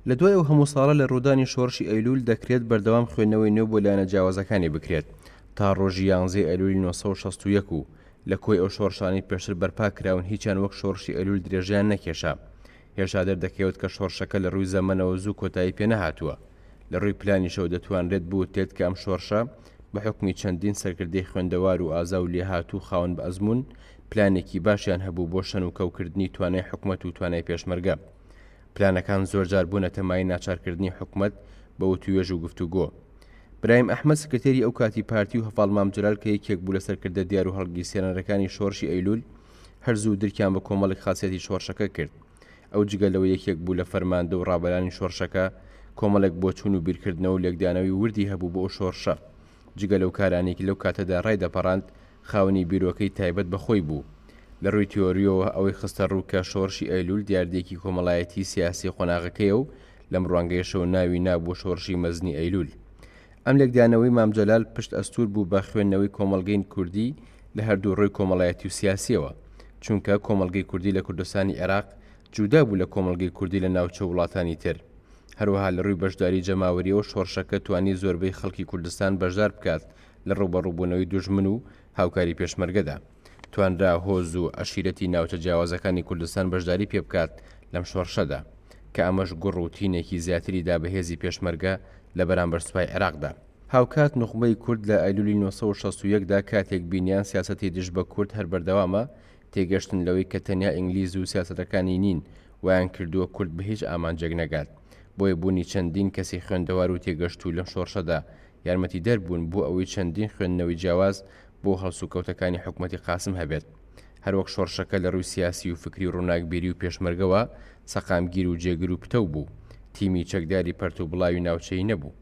لە دوای ئەو هەموو ساڵە لە ڕوودانی شۆڕشی ئەیلول دەکرێت بەردەوام خوێندنەوەی نوێ بۆ لایەنە جیاوازەکانی بکرێت تا ڕۆژی 11 ئەیلولی 1961 و لە کۆی ئەو شۆڕشانی پێشتر بەرپا کراون هیچیان وەک شۆڕشی ئەیلول درێژیان نەکێشا. هێشتا دەردەکەوێت کە شۆڕشەکە لە ڕووی زەمەنەوە زوو کۆتایی پێ نەهاتووە. لە ڕووی پلانیشەوە دەتوانرێت بوتێت کە ئەم شۆڕشە بە حکمی چەندین سەرکردەی خوێندەوار و ئازا و لێهاتوو خاوەن بە ئەزمون پلانێکی باشیان هەبوو بۆ شەن و کەوکردنی توانای حکومەت و توانای پێشمەرگە. پلانەکان زۆرجار بوونە تەمای ناچارکردنی حکومەت بە وتوێژ و گفتوگۆ. برایم ئەحمەد سکرتێری ئەو کاتی پارتی و هەفاڵ مامجلال کە یەکێک بوو لە سەرکردە دیار و هەڵگی سێنەرەکانی شۆڕشی ئەیلول هەرزوو درکیان بە کۆمەڵێک خاچێتی شۆڕشەکە کرد. ئەو جگەلەوە یەکێک بوو لە فەرماندە و ڕابەرانی شۆڕشەکە کۆمەڵێک بۆ چوون و بیرکردنەوە و لێکدانەوەی وردی هەبوو بۆ ئەو شۆڕشە. جگەلە و کارانێکی لەو کاتەدا ڕای دەپەڕاند خاوەنی بیرۆکەی تایبەت بەخۆی بوو. لە ڕووی تیۆریەوە ئەوەی خستە ڕوو کە شۆڕشی ئەیلول دیاردێکی کۆمەڵایەتی سیاسی قۆناغەکەیە و لەم ڕوانگەیەشەوە ناوی نابوو شۆڕشی مەزنی ئەیلول. ئەم لێکدانەوەی مامجەلال پشت ئەستور بوو بە خوێندنەوەی کۆمەڵگەی کوردی لە هەردوو ڕووی کۆمەڵایەتی و سیاسیەوە، چونکە کۆمەڵگەی کوردی لە کوردستانی عێراق جودا بوو لە کۆمەڵگەی کوردی لە ناوچە وڵاتانی تر. هەروەها لە ڕووی بەشداری جەماوەریەوە شۆڕشەکە توانی زۆربەی خەڵکی کوردستان بەشدار بکات لە ڕوبەڕووبوونەوەی دوژمن و هاوکاری پێشمەرگەدا. توانرا هۆز و عەشیرەتی ناوچە جیاوازەکانی کوردستان بەشداری پێ بکات لەم شۆڕشەدا کە ئەمەش گوڕ و تینێکی زیاتری دا بە هێزی پێشمەرگە لە بەرامبەر سوپای عێراقدا. هاوکات نوخبەی کورد لە ئەیلولی 1961دا کاتێک بینیان سیاسەتی دژ بە کورد هەر بەردەوامە تێگەشتن لەوەی کە تەنیا ئینگلیز و سیاسەتەکانی نین ویان کردووە کورد بە هیچ ئامانجێک نەگات. بۆیە بوونی چەندین کەسی خوێندەوار و تێگەشت و لەم شۆڕشەدا یارمەتی دەربوون بۆ ئەوەی چەندین خوێندنەوەی جیاواز بۆ هەڵسوکەوتەکانی حکومەتی قاسم هەبێت. هەروەک شۆڕشەکە لە ڕووی سیاسی و فکری و ڕووناکبیری و پێشمەرگەوە سەقامگیر و جێگر و پتە بوو. تیمی چەکداری پەرت و بڵاوی ناوچەی نەبوو.